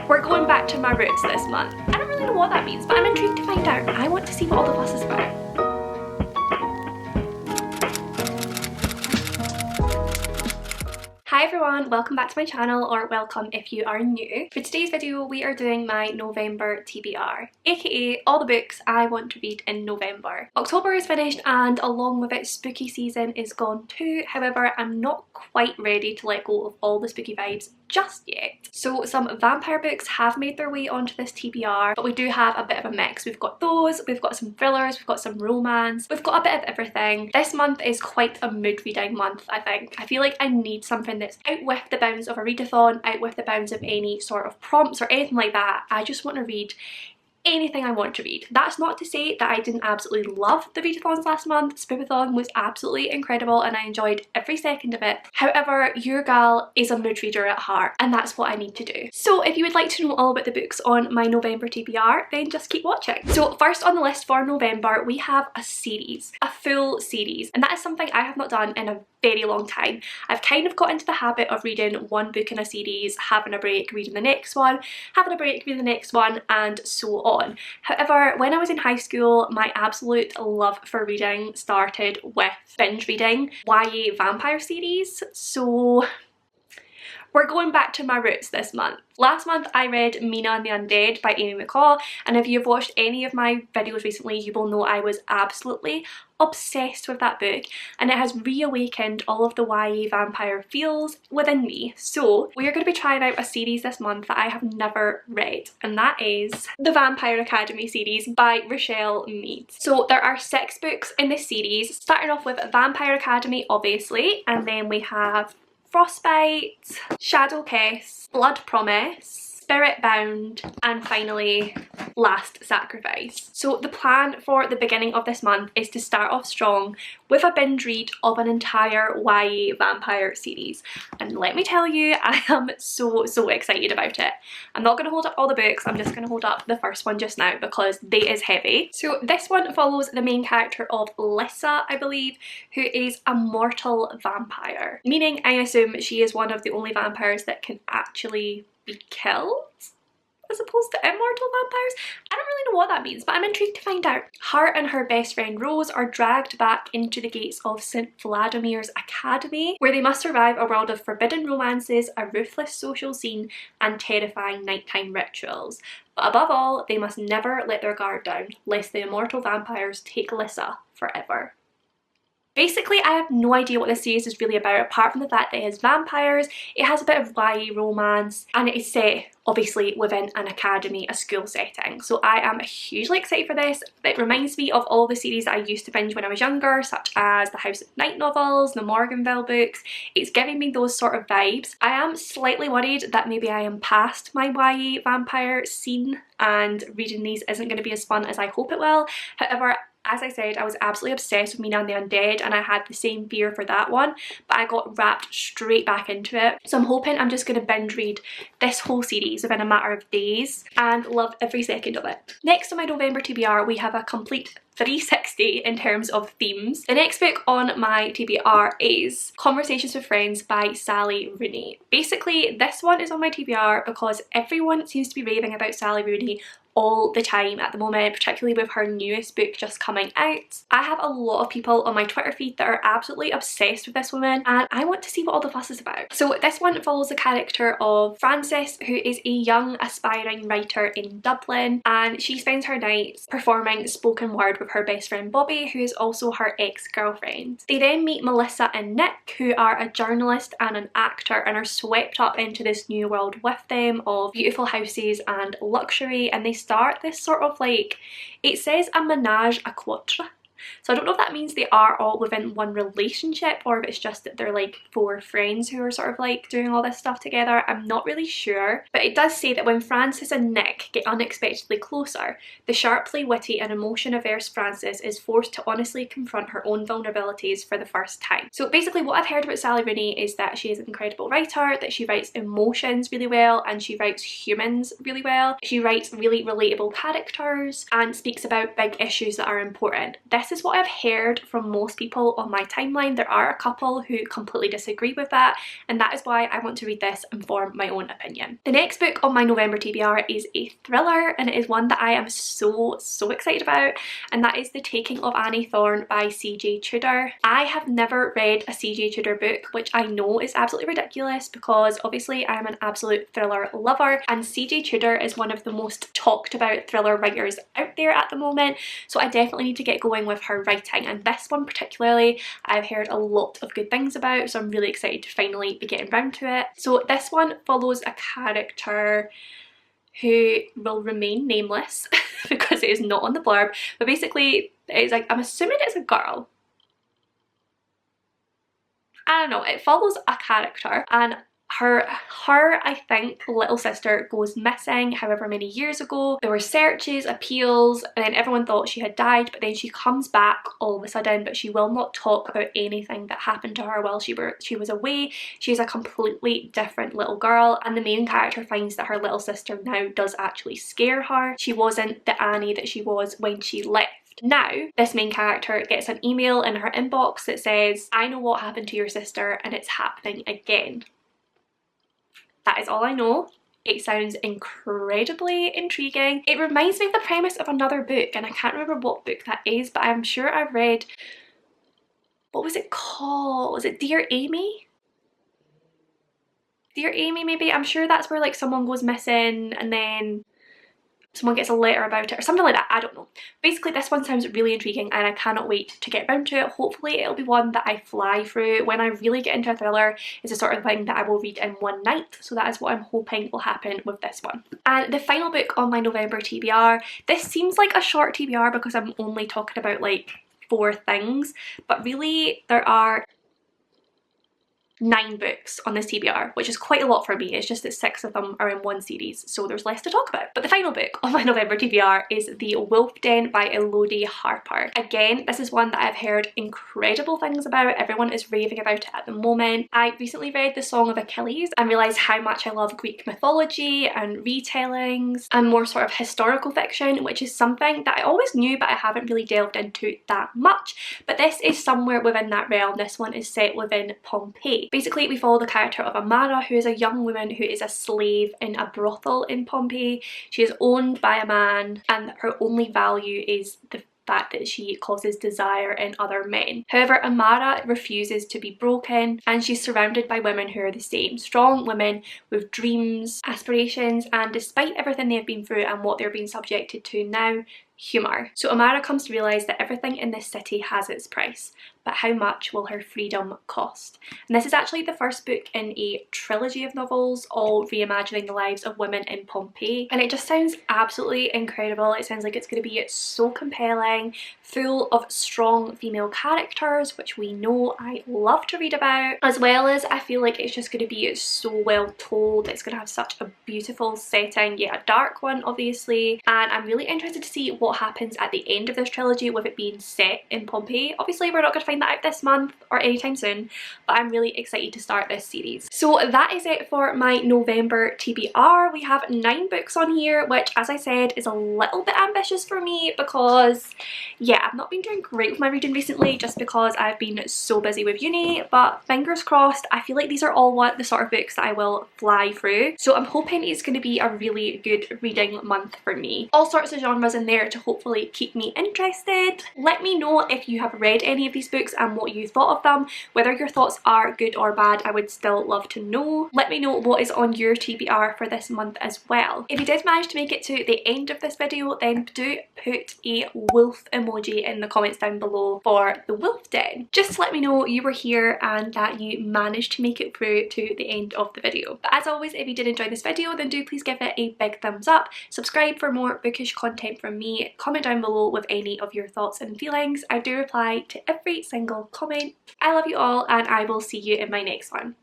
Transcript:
We're going back to my roots this month. I don't really know what that means, but I'm intrigued to find out. I want to see what all the fuss is about. Hi everyone, welcome back to my channel, or welcome if you are new. For today's video we are doing my November TBR, aka all the books I want to read in November. October is finished and along with it spooky season is gone too. However, I'm not quite ready to let go of all the spooky vibes just yet. So some vampire books have made their way onto this TBR, but we do have a bit of a mix. We've got those, we've got some thrillers, we've got some romance, we've got a bit of everything. This month is quite a mood reading month, I think. I feel like I need something that's out with the bounds of a readathon, out with the bounds of any sort of prompts or anything like that. I just want to read anything I want to read. That's not to say that I didn't absolutely love the readathons last month. Spookathon was absolutely incredible and I enjoyed every second of it. However, your gal is a mood reader at heart and that's what I need to do. So if you would like to know all about the books on my November TBR, then just keep watching. So first on the list for November, we have a series, a full series, and that is something I have not done in a very long time. I've kind of got into the habit of reading one book in a series, having a break, reading the next one, having a break, reading the next one, and so on. However, when I was in high school, my absolute love for reading started with binge reading YA vampire series. So we're going back to my roots this month. Last month I read Mina and the Undead by Amy McCaw, and if you've watched any of my videos recently you will know I was absolutely obsessed with that book, and it has reawakened all of the YA vampire feels within me. So we are going to be trying out a series this month that I have never read, and that is the Vampire Academy series by Richelle Mead. So there are 6 books in this series, starting off with Vampire Academy obviously, and then we have Frostbite, Shadow Kiss, Blood Promise, Spirit Bound, and finally Last Sacrifice. So the plan for the beginning of this month is to start off strong with a binge read of an entire YA vampire series, and let me tell you, I am so excited about it. I'm not going to hold up all the books, I'm just going to hold up the first one just now because they is heavy. So this one follows the main character of Lissa, I believe, who is a mortal vampire, meaning I assume she is one of the only vampires that can actually be killed as opposed to immortal vampires. I don't really know what that means, but I'm intrigued to find out. Her and her best friend Rose are dragged back into the gates of St. Vladimir's Academy, where they must survive a world of forbidden romances, a ruthless social scene, and terrifying nighttime rituals. But above all, they must never let their guard down, lest the immortal vampires take Lissa forever. Basically, I have no idea what this series is really about, apart from the fact that it has vampires, it has a bit of YA romance, and it is set, obviously, within an academy, a school setting. So I am hugely excited for this. It reminds me of all the series that I used to binge when I was younger, such as the House at Night novels, the Morganville books. It's giving me those sort of vibes. I am slightly worried that maybe I am past my YA vampire scene and reading these isn't going to be as fun as I hope it will. However, as I said, I was absolutely obsessed with Mina and the Undead, and I had the same fear for that one, but I got wrapped straight back into it. So I'm hoping I'm just going to binge read this whole series within a matter of days and love every second of it. Next on my November TBR, we have a complete 360 in terms of themes. The next book on my TBR is Conversations with Friends by Sally Rooney. Basically, this one is on my TBR because everyone seems to be raving about Sally Rooney all the time at the moment, particularly with her newest book just coming out. I have a lot of people on my Twitter feed that are absolutely obsessed with this woman, and I want to see what all the fuss is about. So this one follows the character of Frances, who is a young aspiring writer in Dublin, and she spends her nights performing spoken word with her best friend Bobby, who is also her ex-girlfriend. They then meet Melissa and Nick, who are a journalist and an actor, and are swept up into this new world with them of beautiful houses and luxury, and they start this sort of, like, it says a menage a quatre. So I don't know if that means they are all within one relationship or if it's just that they're like 4 friends who are sort of like doing all this stuff together. I'm not really sure. But it does say that when Frances and Nick get unexpectedly closer, the sharply witty and emotion-averse Frances is forced to honestly confront her own vulnerabilities for the first time. So basically what I've heard about Sally Rooney is that she is an incredible writer, that she writes emotions really well and she writes humans really well. She writes really relatable characters and speaks about big issues that are important. This this is what I've heard from most people on my timeline. There are a couple who completely disagree with that, and that is why I want to read this and form my own opinion. The next book on my November TBR is a thriller, and it is one that I am so excited about, and that is The Taking of Annie Thorne by CJ Tudor. I have never read a CJ Tudor book, which I know is absolutely ridiculous because obviously I am an absolute thriller lover, and CJ Tudor is one of the most talked about thriller writers out there at the moment, so I definitely need to get going with her writing, and this one particularly I've heard a lot of good things about, so I'm really excited to finally be getting round to it. So this one follows a character who will remain nameless because it is not on the blurb, but basically it's like, I'm assuming it's a girl. I don't know, it follows a character, and her I think little sister goes missing however many years ago. There were searches, appeals, and then everyone thought she had died, but then she comes back all of a sudden, but she will not talk about anything that happened to her while she was away. She's a completely different little girl, and the main character finds that her little sister now does actually scare her. She wasn't the Annie that she was when she left. Now, this main character gets an email in her inbox that says, "I know what happened to your sister and it's happening again." That is all I know. It sounds incredibly intriguing. It reminds me of the premise of another book, and I can't remember what book that is, but I'm sure I've read, what was it called? Was it Dear Amy? Dear Amy maybe? I'm sure that's where like someone goes missing and then someone gets a letter about it or something like that. I don't know. Basically this one sounds really intriguing and I cannot wait to get around to it. Hopefully it'll be one that I fly through. When I really get into a thriller, it's the sort of thing that I will read in one night, so that is what I'm hoping will happen with this one. And the final book on my November TBR, this seems like a short TBR because I'm only talking about like 4 things, but really there are 9 books on this TBR, which is quite a lot for me. It's just that 6 of them are in one series, so there's less to talk about. But the final book on my November TBR is The Wolf Den by Elodie Harper. Again, this is one that I've heard incredible things about. Everyone is raving about it at the moment. I recently read The Song of Achilles and realised how much I love Greek mythology and retellings and more sort of historical fiction, which is something that I always knew but I haven't really delved into that much. But this is somewhere within that realm. This one is set within Pompeii. Basically, we follow the character of Amara, who is a young woman who is a slave in a brothel in Pompeii. She is owned by a man, and her only value is the fact that she causes desire in other men. However, Amara refuses to be broken, and she's surrounded by women who are the same. Strong women with dreams, aspirations, and despite everything they've been through and what they're being subjected to now, humour. So Amara comes to realise that everything in this city has its price, but how much will her freedom cost? And this is actually the first book in a trilogy of novels, all reimagining the lives of women in Pompeii, and it just sounds absolutely incredible. It sounds like it's going to be so compelling, full of strong female characters, which we know I love to read about, as well as I feel like it's just going to be so well told. It's going to have such a beautiful setting, yet a dark one obviously, and I'm really interested to see what happens at the end of this trilogy with it being set in Pompeii. Obviously we're not going to find that out this month or anytime soon, but I'm really excited to start this series. So that is it for my November TBR. We have 9 books on here, which as I said is a little bit ambitious for me because yeah, I've not been doing great with my reading recently just because I've been so busy with uni, but fingers crossed, I feel like these are all the sort of books that I will fly through. So I'm hoping it's going to be a really good reading month for me. All sorts of genres in there to hopefully keep me interested. Let me know if you have read any of these books and what you thought of them. Whether your thoughts are good or bad, I would still love to know. Let me know what is on your TBR for this month as well. If you did manage to make it to the end of this video, then do put a wolf emoji in the comments down below for the wolf den. Just let me know you were here and that you managed to make it through to the end of the video. But as always, if you did enjoy this video, then do please give it a big thumbs up, subscribe for more bookish content from me, comment down below with any of your thoughts and feelings. I do reply to every single comment. I love you all and I will see you in my next one.